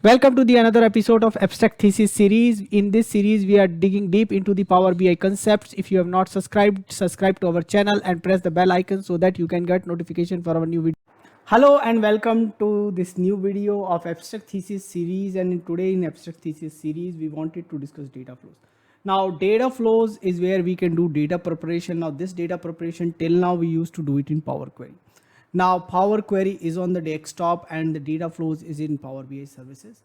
Welcome to the another episode of Abstract Thesis series. In this series, we are digging deep into the Power BI concepts. If you have not subscribed, subscribe to our channel and press the bell icon so that you can get notification for our new video. Hello and welcome to this new video of Abstract Thesis series. And today in Abstract Thesis series, we wanted to discuss data flows. Now, data flows is where we can do data preparation. Now, this data preparation till now we used to do it in Power Query. Now Power Query is on the desktop and the data flows is in Power BI services.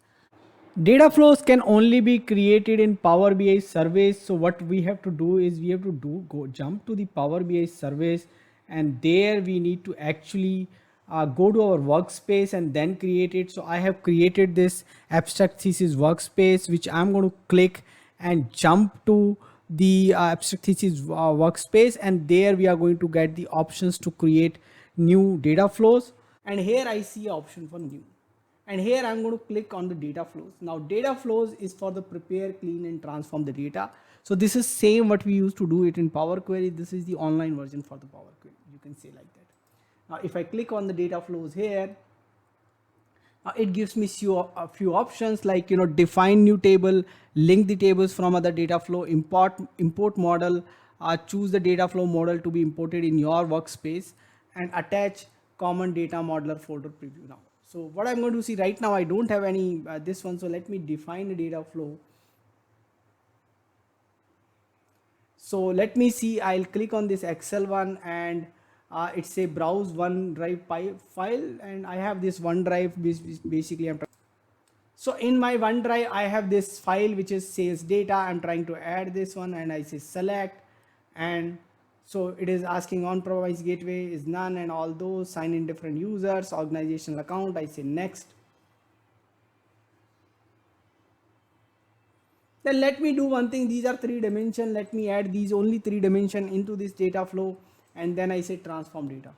Data flows can only be created in Power BI service. So what we have to do is we have to go jump to the Power BI service, and there we need to actually go to our workspace and then create it. So I have created this Abstract Thesis workspace, which I'm going to click and jump to the Abstract Thesis workspace, and there we are going to get the options to create new data flows. And here I see an option for new, and here I'm going to click on the data flows. Now data flows is for the prepare, clean and transform the data. So this is same what we used to do it in Power Query. This is the online version for the Power Query, you can say like that. Now if I click on the data flows here, it gives me a few options like define new table, link the tables from other data flow, import model, choose the data flow model to be imported in your workspace, and attach common data modeler folder preview. Now so what I'm going to see right now, I don't have any this one, so let me define the data flow. So let me see, I'll click on this Excel one, and it's a browse OneDrive file, and I have this OneDrive basically so in my OneDrive I have this file which is sales data. I'm trying to add this one, and I say select, and so it is asking on-premise gateway is none, and all those, sign in different users, organizational account, I say next. Then let me do one thing, these are 3 dimension, let me add these only 3 dimension into this data flow, and then I say transform data.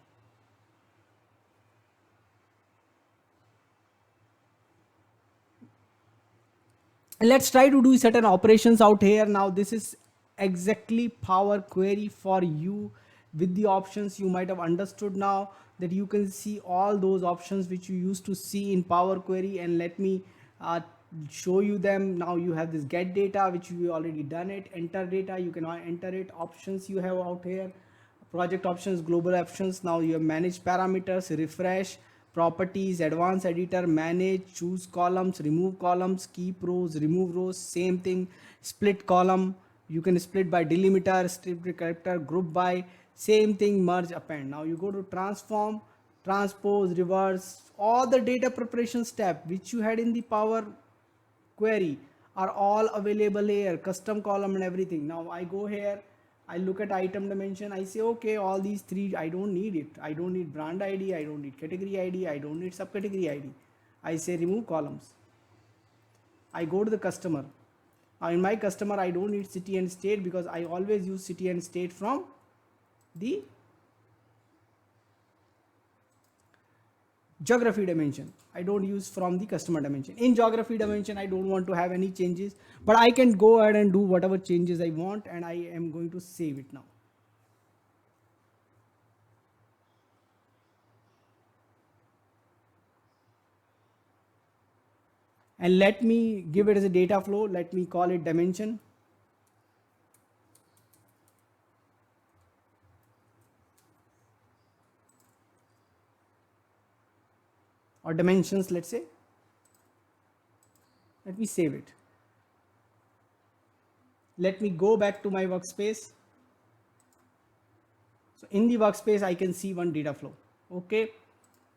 And let's try to do certain operations out here. Now this is exactly Power Query for you with the options. You might have understood now that you can see all those options which you used to see in Power Query, and let me show you them. Now you have this get data, which we already done it, enter data, you can enter it, options you have out here, project options, global options. Now you have manage parameters, refresh, properties, advanced editor, manage, choose columns, remove columns, keep rows, remove rows, same thing, split column, you can split by delimiter, strip character, group by, same thing, merge, append. Now you go to transform, transpose, reverse, all the data preparation step which you had in the Power Query are all available here, custom column and everything. Now I go here, I look at item dimension, I say okay, all these 3 I don't need it. I don't need brand ID, I don't need category ID, I don't need subcategory ID. I say remove columns. I go to the customer. Now in my customer I don't need city and state, because I always use city and state from the geography dimension. I don't use from the customer dimension. In geography dimension I don't want to have any changes, but I can go ahead and do whatever changes I want, and I am going to save it now. And let me give it as a data flow, let me call it dimension. Or dimensions, let's say. Let me save it. Let me go back to my workspace. So in the workspace I can see one data flow. Okay,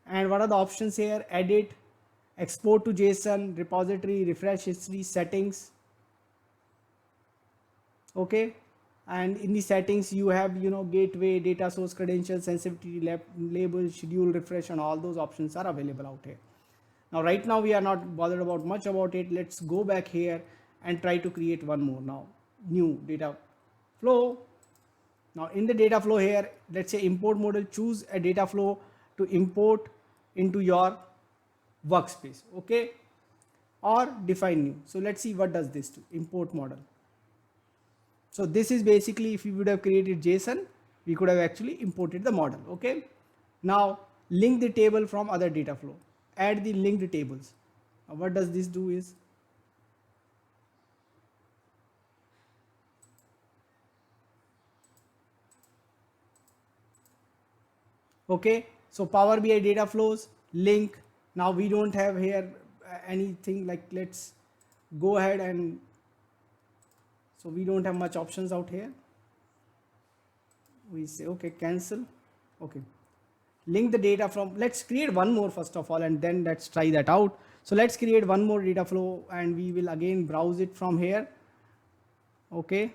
and what are the options here? Edit, export to JSON, repository, refresh history, settings. Okay, and in the settings you have gateway, data source, credentials, sensitivity, label, schedule, refresh, and all those options are available out here. Now right now we are not bothered about much about it. Let's go back here and try to create one more. Now new data flow. Now in the data flow here, let's say import model, choose a data flow to import into your workspace. Okay, or define new. So let's see what does this do. Import model. So this is basically, if you would have created JSON, we could have actually imported the model. Okay, now link the table from other data flow, add the linked tables. What does this do is, okay, so Power BI data flows link. Now we don't have here anything like, let's go ahead and, so we don't have much options out here. We say okay, cancel. Okay, link the data from, let's create one more first of all and then let's try that out. So let's create one more data flow and we will again browse it from here. Okay,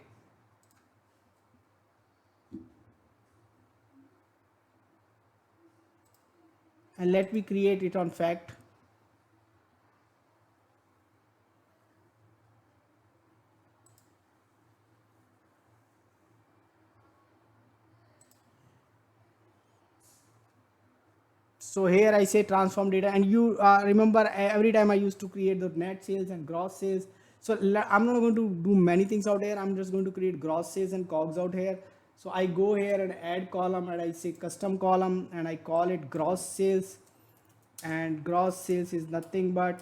and let me create it on fact. So here I say transform data, and you remember every time I used to create the net sales and gross sales. So I'm not going to do many things out here. I'm just going to create gross sales and cogs out here. So I go here and add column and I say custom column and I call it gross sales, and gross sales is nothing but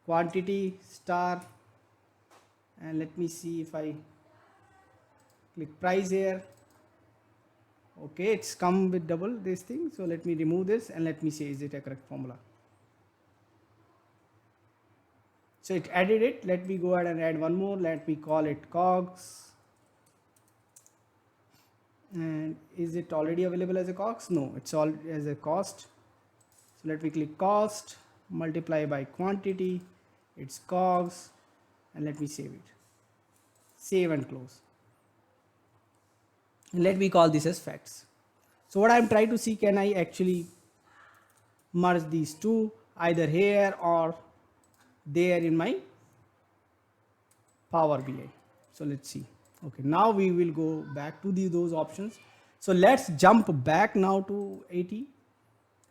quantity star, and let me see if I click price here. Okay, it's come with double this thing, so let me remove this and let me see is it a correct formula. So it added it. Let me go ahead and add one more. Let me call it cogs. And is it already available as a cogs? No, it's all as a cost. So let me click cost, multiply by quantity, it's cogs, and let me save it. Save and close. And let me call this as facts. So what I'm trying to see, can I actually merge these two either here or there in my Power BI. So let's see. Okay, now we will go back to those options. So let's jump back now to 80,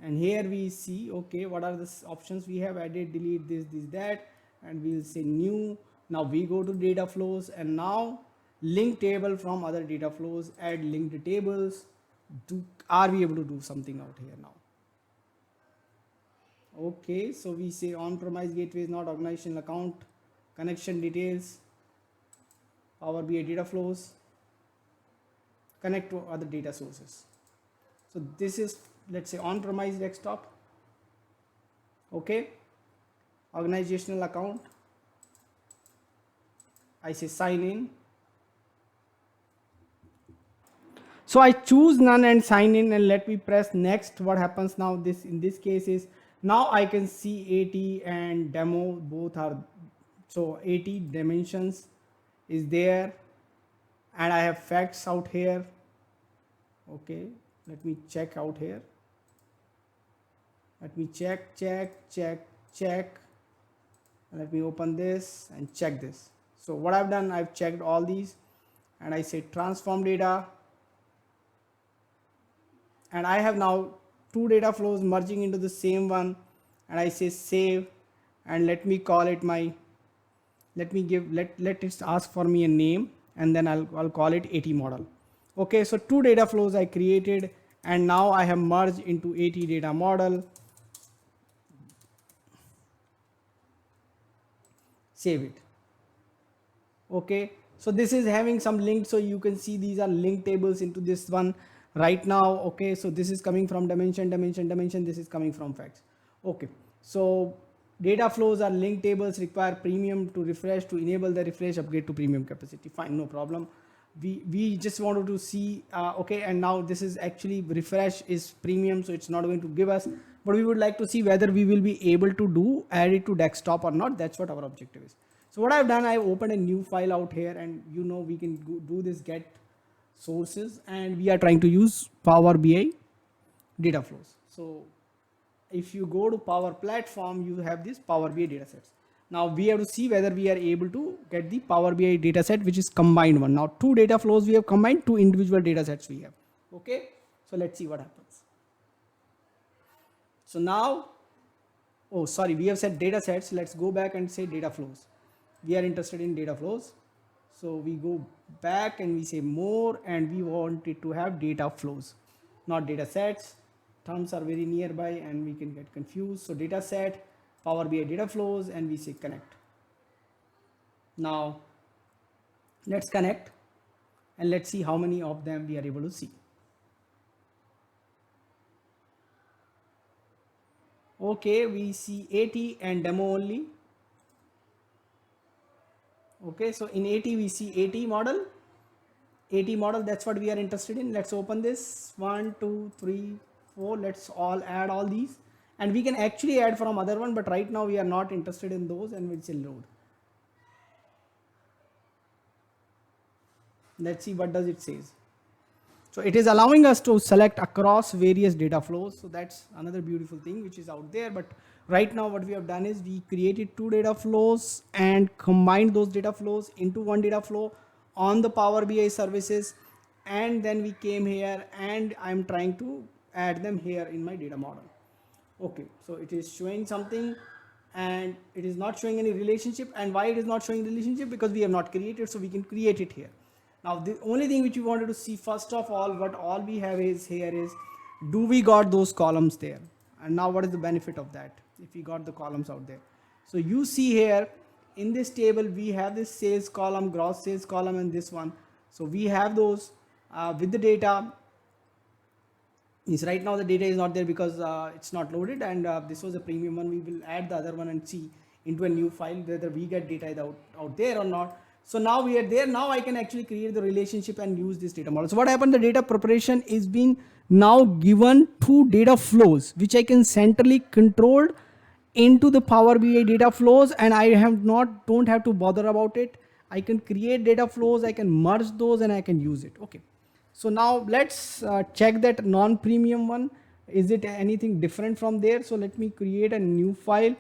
and here we see, okay, what are the options we have added, delete this, that, and we'll say new. Now we go to data flows, and now link table from other data flows, add linked tables. Are we able to do something out here now? Okay, so we say on-premise gateway is not organizational account, connection details, Power BI data flows, connect to other data sources. So this is, let's say, on-premise desktop. Okay, organizational account, I say sign in. So I choose none and sign in, and let me press next. What happens now, this in this case is, now I can see AT and demo both are, so AT dimensions is there, and I have facts out here. Okay, let me check out here. Let me check. Let me open this and check this. So what I've done, I've checked all these, and I say transform data, and I have now two data flows merging into the same one, and I say save, and let me call it my, let it ask for me a name, and then I'll call it AT model. Okay, so two data flows I created, and now I have merged into AT data model. Save it. Okay, so this is having some links, so you can see these are link tables into this one right now. Okay, so this is coming from dimension, this is coming from facts. Okay, so data flows are link tables, require premium to refresh. To enable the refresh, upgrade to premium capacity. Fine, no problem. We just wanted to see, okay, and now this is actually refresh is premium, so it's not going to give us, but we would like to see whether we will be able to add it to desktop or not. That's what our objective is. So what I've done, I've opened a new file out here, and we can do this get sources, and we are trying to use Power BI data flows. So if you go to Power Platform, you have this Power BI data sets. Now we have to see whether we are able to get the Power BI data set, which is combined one. Now two data flows we have combined, two individual data sets we have. Okay, so let's see what happens. So now, oh sorry, we have said data sets. Let's go back and say data flows. We are interested in data flows. So we go back and we say more, and we want it to have data flows. not data sets. Terms are very nearby and we can get confused. So data set, Power BI data flows, and we say connect. Now let's connect and let's see how many of them we are able to see. Okay, we see 80 and demo only. Okay, so in 80 we see 80 model. 80 model, that's what we are interested in. Let's open this. 1 2 3 4. Let's all add all these, and we can actually add from other one, but right now we are not interested in those, and we'll say load. Let's see what does it says. So it is allowing us to select across various data flows. So that's another beautiful thing which is out there. But right now what we have done is we created two data flows and combined those data flows into one data flow on the Power BI services. And then we came here and I'm trying to add them here in my data model. Okay, so it is showing something and it is not showing any relationship. And why it is not showing relationship? Because we have not created, so we can create it here. Now the only thing which we wanted to see first of all, what all we have is here is, do we got those columns there? And now what is the benefit of that if we got the columns out there? So you see here in this table we have this sales column, gross sales column, and this one. So we have those with the data. Is right now the data is not there because it's not loaded, and this was a premium one. We will add the other one and see into a new file whether we get data out there or not. So now we are there. Now I can actually create the relationship and use this data model. So what happened? The data preparation is being now given to data flows, which I can centrally control into the Power BI data flows, and I don't have to bother about it. I can create data flows, I can merge those, and I can use it. Okay. So now let's check that non-premium one. Is it anything different from there? So let me create a new file.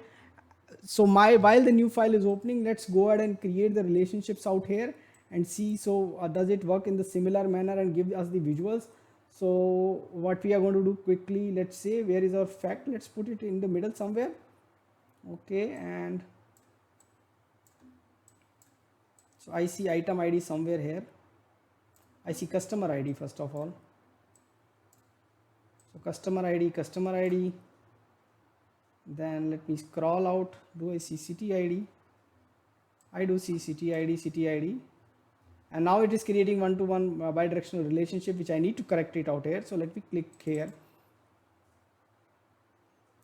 So while the new file is opening, let's go ahead and create the relationships out here and see. So does it work in the similar manner and give us the visuals? So what we are going to do quickly, let's say, where is our fact? Let's put it in the middle somewhere. Okay, and so I see item ID somewhere here. I see customer ID first of all. So customer ID. Then let me scroll out. Do I see city ID? I do see city ID. And now it is creating one-to-one bidirectional relationship, which I need to correct it out here. So let me click here.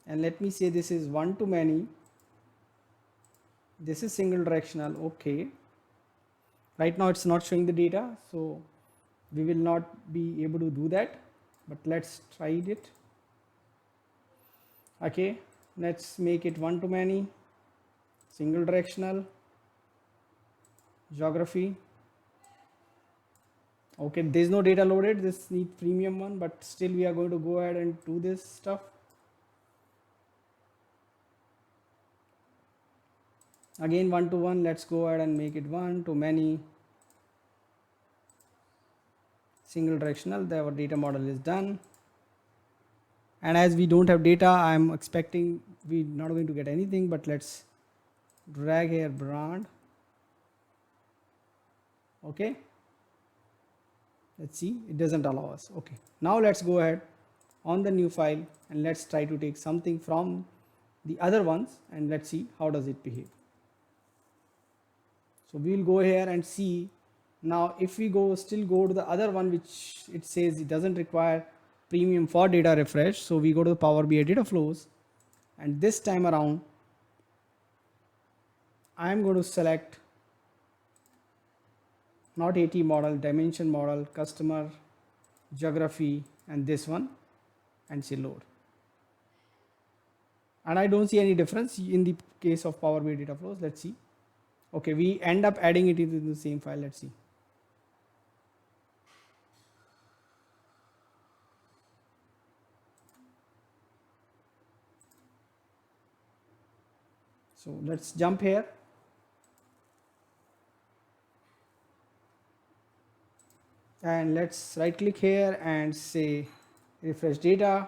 And let me say this is one-to-many. This is single directional. Okay. Right now it's not showing the data, so we will not be able to do that, but let's try it. Okay, let's make it one-to-many, single directional, geography. Okay, there's no data loaded. This needs premium one, but still we are going to go ahead and do this stuff. Again, one-to-one. Let's go ahead and make it one-to-many, single directional. Our data model is done. And as we don't have data, I'm expecting we're not going to get anything, but let's drag here brand. Okay, let's see, it doesn't allow us. Okay, now let's go ahead on the new file and let's try to take something from the other ones and let's see how does it behave. So we'll go here and see. Now if we still go to the other one, which it says it doesn't require premium for data refresh, so we go to the Power BI data flows, and this time around I'm going to select not AT model, dimension model, customer, geography, and this one, and say load. And I don't see any difference in the case of Power BI data flows. Let's see. Okay, we end up adding it into the same file. Let's see. So let's jump here. And let's right click here and say refresh data.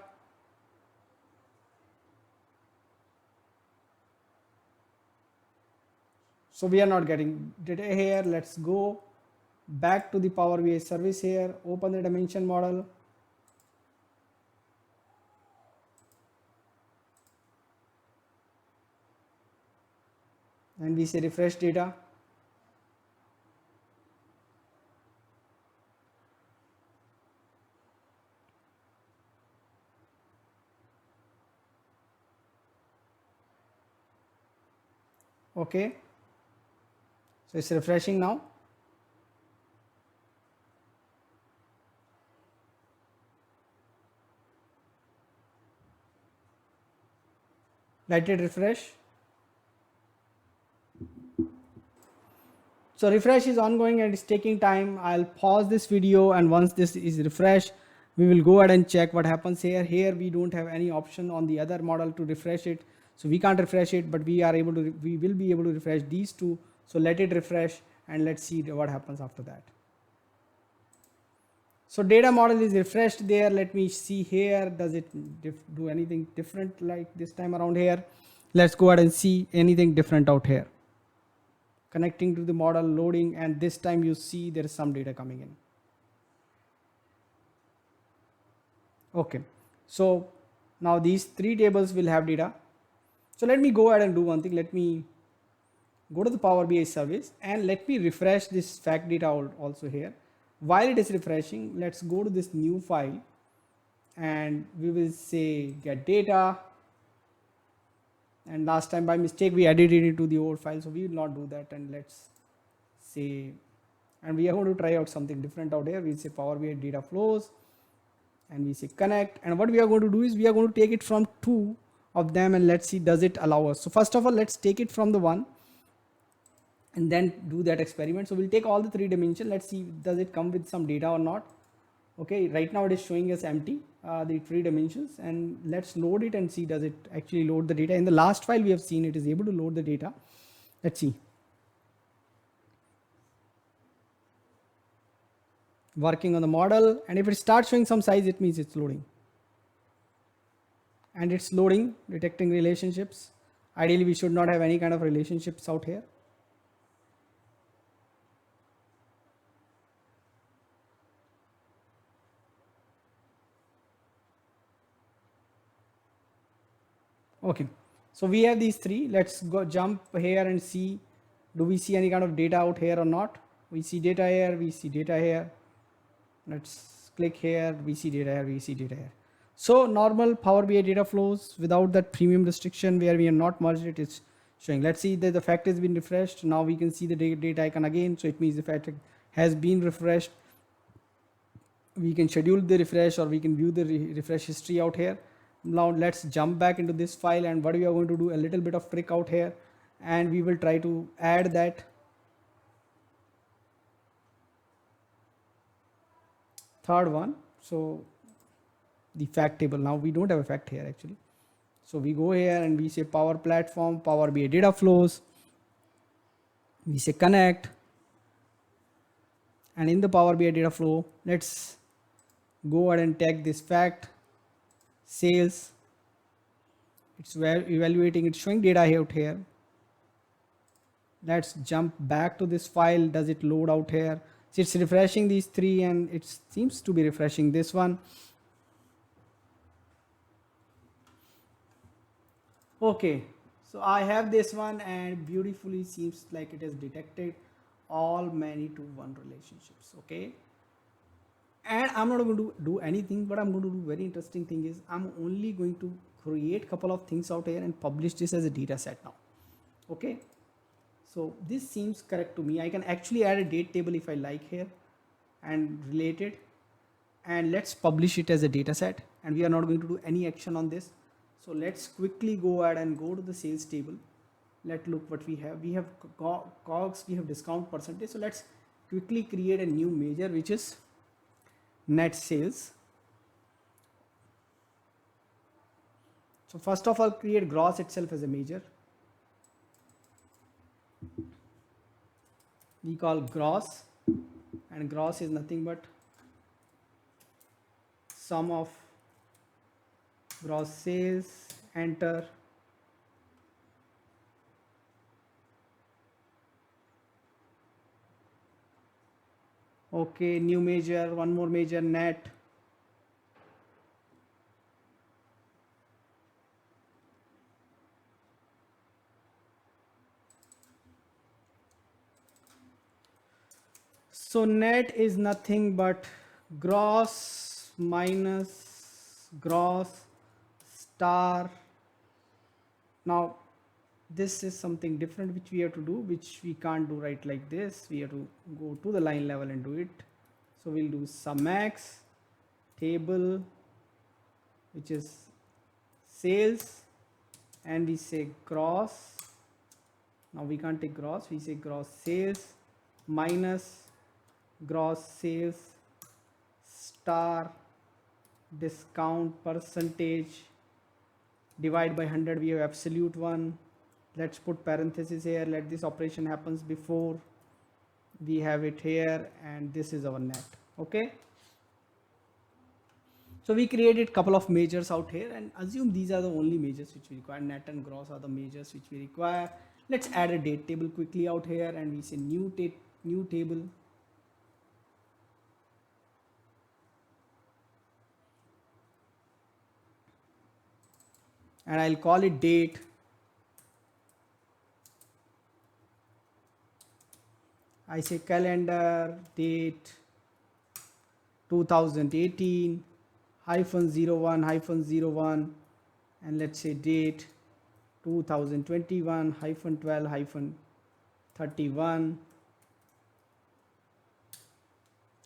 So we are not getting data here. Let's go back to the Power BI service here, open the dimension model, and we say refresh data. Okay, so it's refreshing now. Let it refresh. So refresh is ongoing and it's taking time. I'll pause this video, and once this is refreshed, we will go ahead and check what happens here. Here we don't have any option on the other model to refresh it, so we can't refresh it, but we will be able to refresh these two. So let it refresh and let's see what happens after that. So data model is refreshed there. Let me see here, does it do anything different like this time around here? Let's go ahead and see anything different out here. Connecting to the model, loading, and this time you see there is some data coming in. Okay, so now these three tables will have data. So let me go ahead and do one thing. Let me go to the Power BI service and let me refresh this fact data also here. While it is refreshing, let's go to this new file and we will say get data. And last time by mistake we added it into the old file, so we will not do that. And let's say, and we are going to try out something different out here. We say Power BI data flows and we say connect, and what we are going to do is we are going to take it from two of them and let's see does it allow us. So first of all, let's take it from the one and then do that experiment. So we'll take all the three dimensions. Let's see does it come with some data or not. Okay, right now it is showing us empty, the three dimensions, and let's load it and see does it actually load the data. In the last file we have seen it is able to load the data. Let's see. Working on the model, and if it starts showing some size, it means it's loading. And it's loading, detecting relationships. Ideally we should not have any kind of relationships out here. Okay, so we have these three. Let's go jump here and see, do we see any kind of data out here or not? We see data here, we see data here. Let's click here, we see data here, we see data here. So normal Power BI data flows without that premium restriction where we are not merged it is showing. Let's see that the fact has been refreshed. Now we can see the data icon again, so it means the fact has been refreshed. We can schedule the refresh or we can view the refresh history out here. Now let's jump back into this file, and what we are going to do a little bit of trick out here, and we will try to add that third one. So the fact table, now we don't have a fact here actually. So we go here and we say Power Platform, Power BI data flows, we say connect, and in the Power BI data flow, let's go ahead and tag this fact sales. It's evaluating, it's showing data out here. Let's jump back to this file. Does it load out here? So it's refreshing these three and it seems to be refreshing this one. Okay, so I have this one and beautifully seems like it has detected all many to one relationships. Okay, and I'm not going to do anything, but I'm going to do very interesting thing is I'm only going to create couple of things out here and publish this as a data set now. Okay, so this seems correct to me. I can actually add a date table if I like here and relate it, and let's publish it as a data set, and we are not going to do any action on this. So let's quickly go ahead and go to the sales table. Let's look what we have. We have COGS, we have discount percentage. So let's quickly create a new measure which is net sales. So first of all, create gross itself as a measure. We call gross, and gross is nothing but sum of gross sales, enter. Okay, new measure, one more measure, net. So net is nothing but gross minus gross star. Now this is something different which we have to do, which we can't do right like this. We have to go to the line level and do it. So we'll do sum x table, which is sales, and we say gross. Now we can't take gross, we say gross sales minus gross sales star discount percentage divide by 100. We have absolute one. Let's put parenthesis here. Let this operation happens before we have it here, and this is our net. Okay, so we created couple of measures out here and assume these are the only measures which we require. Net and gross are the measures which we require. Let's add a date table quickly out here, and we say new table. And I'll call it date. I say calendar date 2018 -01 and let's say date 2021 -12 -31.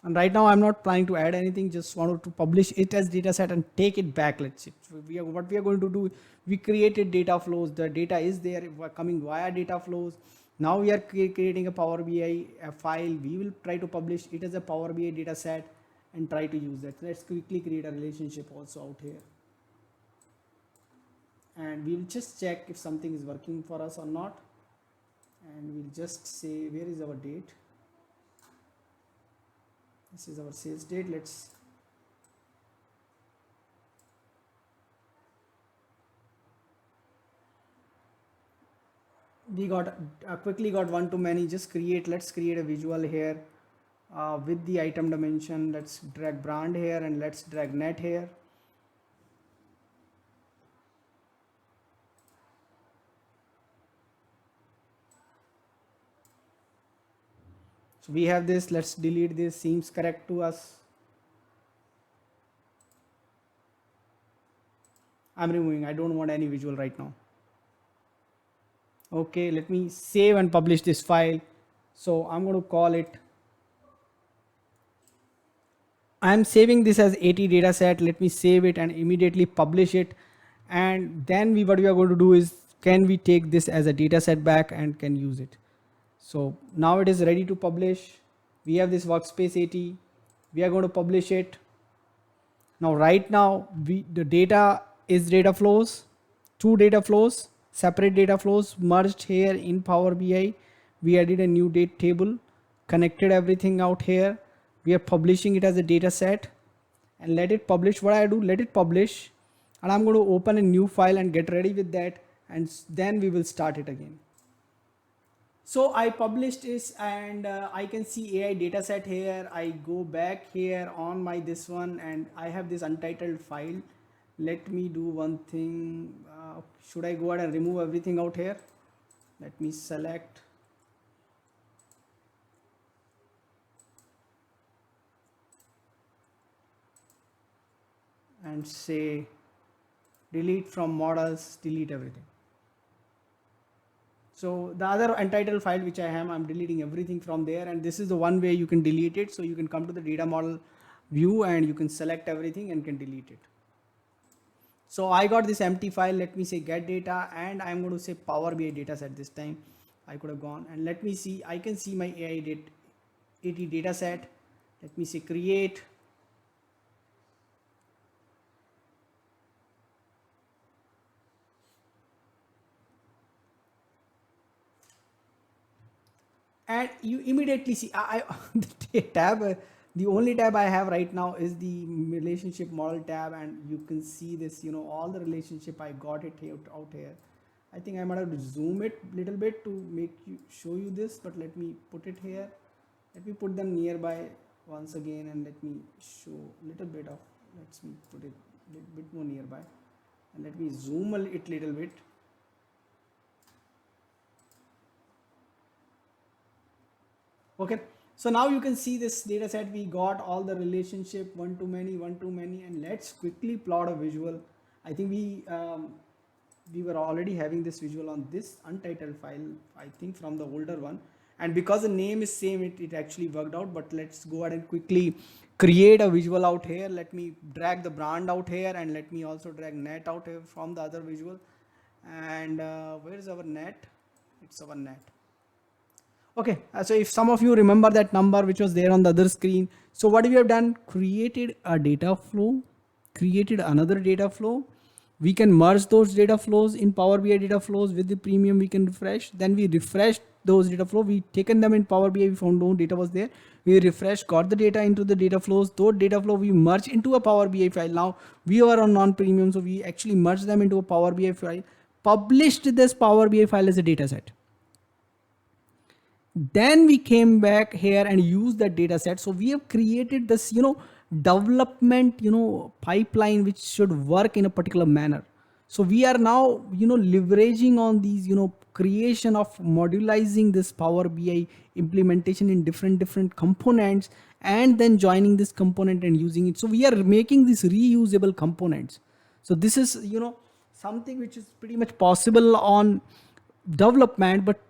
And right now I'm not planning to add anything, just wanted to publish it as dataset and take it back. Let's see what we are going to do. We created data flows, the data is there coming via data flows. Now we are creating a Power BI file. We will try to publish it as a Power BI data set and try to use that. Let's quickly create a relationship also out here. And we will just check if something is working for us or not. And we'll just say, where is our date? This is our sales date. We got quickly got one too many. Just let's create a visual here with the item dimension. Let's drag brand here and let's drag net here. So we have this. Let's delete this. Seems correct to us. I'm removing. I don't want any visual right now. Okay, let me save and publish this file. So I'm going to call it, I'm saving this as 80 data set. Let me save it and immediately publish it. And then what we are going to do is, can we take this as a data set back and can use it. So now it is ready to publish. We have this workspace 80. We are going to publish it. Now right now the data is data flows, two data flows, separate data flows merged here in Power BI. We added a new date table, connected everything out here. We are publishing it as a data set and let it publish. What I do, let it publish, and I'm going to open a new file and get ready with that, and then we will start it again. So I published this and I can see AI dataset here. I go back here on my this one and I have this untitled file. Let me do one thing. Should I go ahead and remove everything out here? Let me select. And say delete from models, delete everything. So the other untitled file which I have, I'm deleting everything from there, and this is the one way you can delete it. So you can come to the data model view and you can select everything and can delete it. So I got this empty file. Let me say get data, and I'm going to say Power BI data set this time. I could have gone and let me see, I can see my AI 80 data set. Let me say create. And you immediately see the tab, the only tab I have right now is the relationship model tab, and you can see this, all the relationship. I got it out here. I think I might have to zoom it a little bit to show you this, but let me put it here. Let me put them nearby once again, and let me show a little bit of, let's me put it a bit more nearby, and let me zoom it a little bit. Okay, So now you can see this data set, we got all the relationship one to many, and let's quickly plot a visual. I think we were already having this visual on this untitled file, I think from the older one. And because the name is same, it actually worked out. But let's go ahead and quickly create a visual out here. Let me drag the brand out here, and let me also drag net out here from the other visual. And where is our net? It's our net. Okay, so if some of you remember that number which was there on the other screen, so what we have done, created a data flow, created another data flow. We can merge those data flows in Power BI data flows with the premium. We can refresh, then we refreshed those data flow. We taken them in Power BI, we found no data was there. We refresh, got the data into the data flows. Those data flow we merge into a Power BI file. Now we are on non-premium, so we actually merge them into a Power BI file, published this Power BI file as a data set. Then we came back here and used that data set. So we have created this, development, pipeline which should work in a particular manner. So we are now, leveraging on these, creation of modularizing this Power BI implementation in different components, and then joining this component and using it. So we are making these reusable components. So this is, something which is pretty much possible on development, but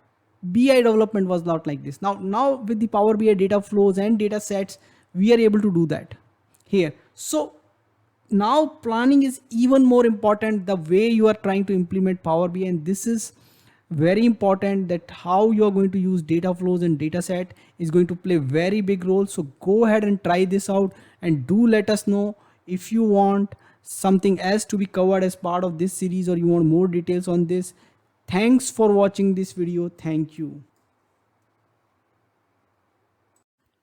BI development was not like this. Now with the Power BI data flows and data sets, we are able to do that here. So now planning is even more important, the way you are trying to implement Power BI, and this is very important, that how you are going to use data flows and data set is going to play very big role. So go ahead and try this out, and do let us know if you want something else to be covered as part of this series, or you want more details on this. Thanks for watching this video. Thank you.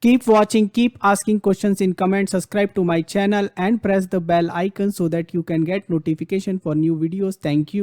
Keep watching, keep asking questions in comments, subscribe to my channel and press the bell icon so that you can get notification for new videos. Thank you.